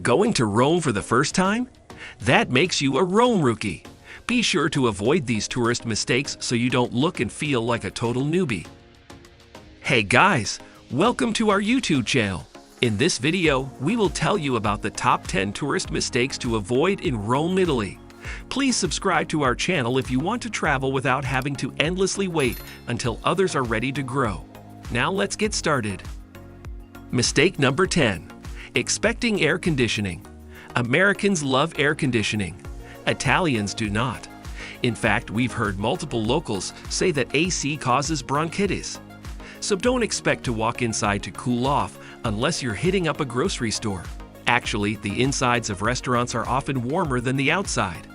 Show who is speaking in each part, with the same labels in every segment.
Speaker 1: Going to Rome for the first time? That makes you a Rome rookie. Be sure to avoid these tourist mistakes so you don't look and feel like a total newbie. Hey guys, welcome to our YouTube channel. In this video, we will tell you about the top 10 tourist mistakes to avoid in Rome, Italy. Please subscribe to our channel if you want to travel without having to endlessly wait until others are ready to grow. Now let's get started. Mistake number 10. Expecting air conditioning. Americans love air conditioning. Italians do not. In fact, we've heard multiple locals say that AC causes bronchitis. So don't expect to walk inside to cool off unless you're hitting up a grocery store. Actually, the insides of restaurants are often warmer than the outside,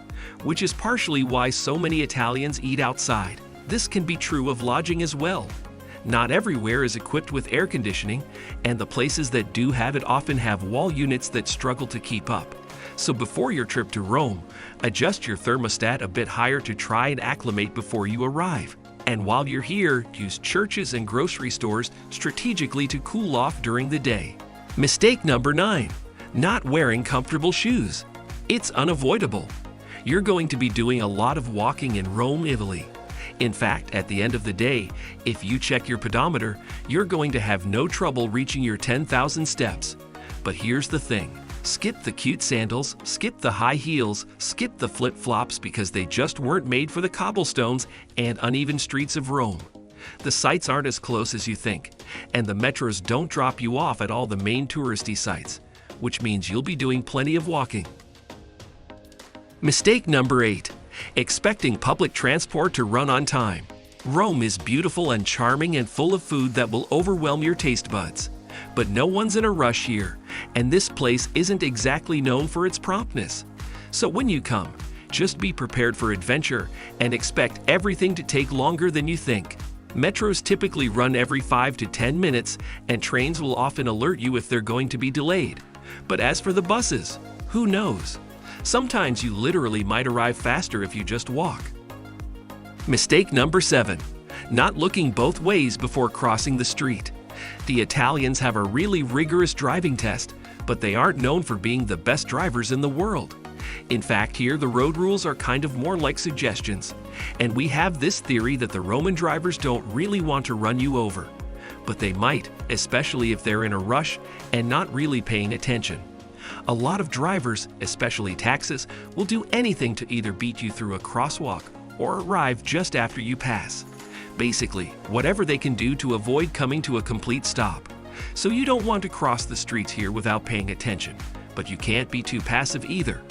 Speaker 1: which is partially why so many Italians eat outside. This can be true of lodging as well. Not everywhere is equipped with air conditioning, and the places that do have it often have wall units that struggle to keep up. So before your trip to Rome, adjust your thermostat a bit higher to try and acclimate before you arrive. And while you're here, use churches and grocery stores strategically to cool off during the day. Mistake number 9. Not wearing comfortable shoes. It's unavoidable. You're going to be doing a lot of walking in Rome, Italy. In fact, at the end of the day, if you check your pedometer, you're going to have no trouble reaching your 10,000 steps. But here's the thing. Skip the cute sandals, skip the high heels, skip the flip-flops because they just weren't made for the cobblestones and uneven streets of Rome. The sights aren't as close as you think, and the metros don't drop you off at all the main touristy sites, which means you'll be doing plenty of walking. Mistake number 8. Expecting public transport to run on time. Rome is beautiful and charming and full of food that will overwhelm your taste buds. But no one's in a rush here, and this place isn't exactly known for its promptness. So when you come, just be prepared for adventure and expect everything to take longer than you think. Metros typically run every 5 to 10 minutes, and trains will often alert you if they're going to be delayed. But as for the buses, who knows? Sometimes you literally might arrive faster if you just walk. Mistake number 7. Not looking both ways before crossing the street. The Italians have a really rigorous driving test, but they aren't known for being the best drivers in the world. In fact, here the road rules are kind of more like suggestions, and we have this theory that the Roman drivers don't really want to run you over. But they might, especially if they're in a rush and not really paying attention. A lot of drivers, especially taxis, will do anything to either beat you through a crosswalk or arrive just after you pass. Basically, whatever they can do to avoid coming to a complete stop. So you don't want to cross the streets here without paying attention, but you can't be too passive either.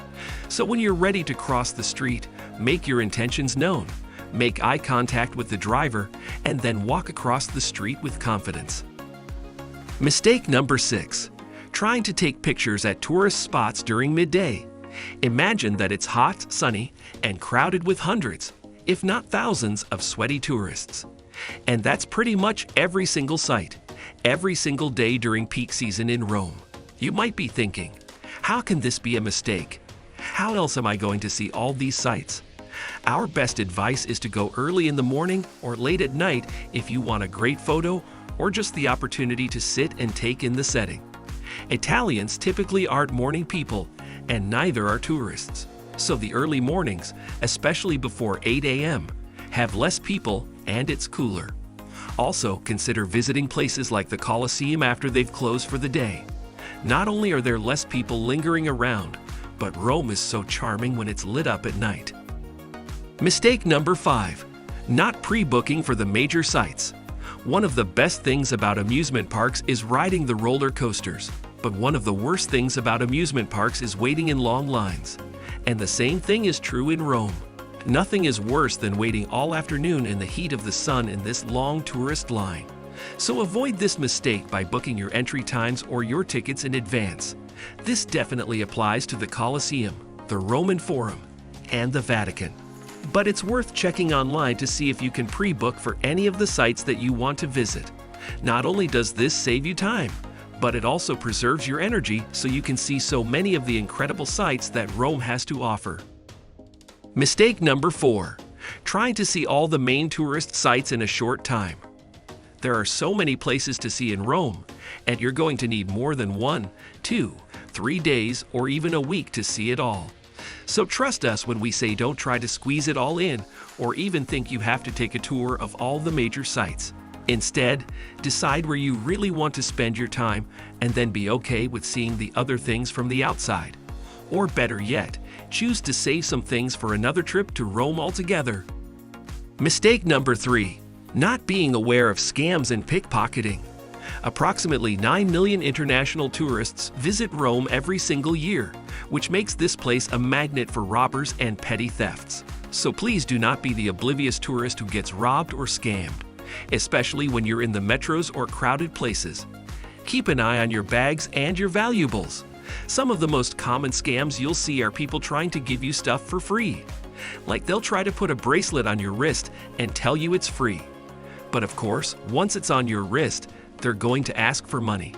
Speaker 1: So when you're ready to cross the street, make your intentions known, make eye contact with the driver, and then walk across the street with confidence. Mistake number 6. Trying to take pictures at tourist spots during midday. Imagine that it's hot, sunny, and crowded with hundreds, if not thousands, of sweaty tourists. And that's pretty much every single site, every single day during peak season in Rome. You might be thinking, how can this be a mistake? How else am I going to see all these sites? Our best advice is to go early in the morning or late at night if you want a great photo or just the opportunity to sit and take in the setting. Italians typically aren't morning people, and neither are tourists. So the early mornings, especially before 8 a.m., have less people and it's cooler. Also, consider visiting places like the Colosseum after they've closed for the day. Not only are there less people lingering around, but Rome is so charming when it's lit up at night. Mistake number 5. Not pre-booking for the major sites. One of the best things about amusement parks is riding the roller coasters, but one of the worst things about amusement parks is waiting in long lines. And the same thing is true in Rome. Nothing is worse than waiting all afternoon in the heat of the sun in this long tourist line. So avoid this mistake by booking your entry times or your tickets in advance. This definitely applies to the Colosseum, the Roman Forum, and the Vatican. But it's worth checking online to see if you can pre-book for any of the sites that you want to visit. Not only does this save you time, but it also preserves your energy so you can see so many of the incredible sights that Rome has to offer. Mistake number 4. Trying to see all the main tourist sites in a short time. There are so many places to see in Rome, and you're going to need more than 1, 2, 3 days or even a week to see it all. So trust us when we say don't try to squeeze it all in or even think you have to take a tour of all the major sites. Instead, decide where you really want to spend your time and then be okay with seeing the other things from the outside. Or better yet, choose to save some things for another trip to Rome altogether. Mistake number 3. Not being aware of scams and pickpocketing. Approximately 9 million international tourists visit Rome every single year, which makes this place a magnet for robbers and petty thefts. So please do not be the oblivious tourist who gets robbed or scammed, especially when you're in the metros or crowded places. Keep an eye on your bags and your valuables. Some of the most common scams you'll see are people trying to give you stuff for free. Like they'll try to put a bracelet on your wrist and tell you it's free. But of course, once it's on your wrist, they're going to ask for money.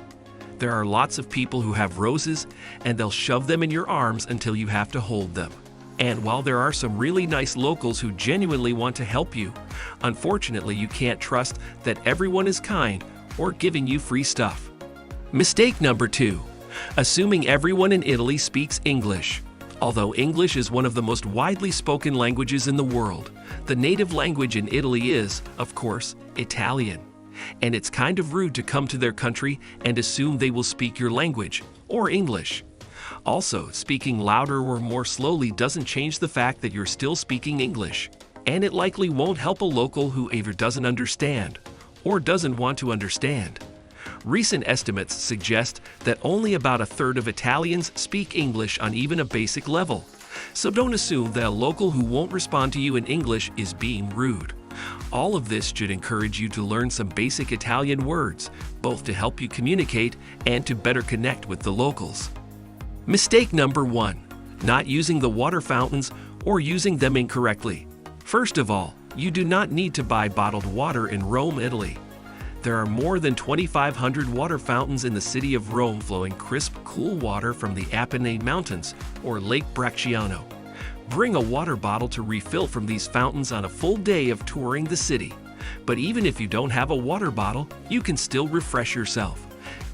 Speaker 1: There are lots of people who have roses and they'll shove them in your arms until you have to hold them. And while there are some really nice locals who genuinely want to help you, unfortunately you can't trust that everyone is kind or giving you free stuff. Mistake number 2. Assuming everyone in Italy speaks English. Although English is one of the most widely spoken languages in the world, the native language in Italy is, of course, Italian. And it's kind of rude to come to their country and assume they will speak your language, or English. Also, speaking louder or more slowly doesn't change the fact that you're still speaking English, and it likely won't help a local who either doesn't understand or doesn't want to understand. Recent estimates suggest that only about a third of Italians speak English on even a basic level, so don't assume that a local who won't respond to you in English is being rude. All of this should encourage you to learn some basic Italian words, both to help you communicate and to better connect with the locals. Mistake number 1. Not using the water fountains or using them incorrectly. First of all, you do not need to buy bottled water in Rome, Italy. There are more than 2,500 water fountains in the city of Rome flowing crisp, cool water from the Apennine Mountains or Lake Bracciano. Bring a water bottle to refill from these fountains on a full day of touring the city. But even if you don't have a water bottle, you can still refresh yourself.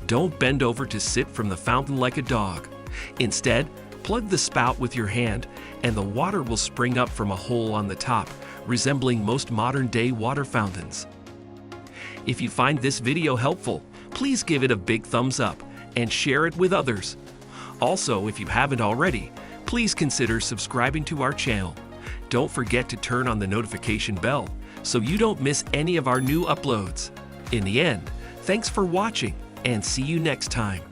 Speaker 1: Don't bend over to sip from the fountain like a dog. Instead, plug the spout with your hand and the water will spring up from a hole on the top, resembling most modern-day water fountains. If you find this video helpful, please give it a big thumbs up and share it with others. Also, if you haven't already, please consider subscribing to our channel. Don't forget to turn on the notification bell so you don't miss any of our new uploads. In the end, thanks for watching and see you next time.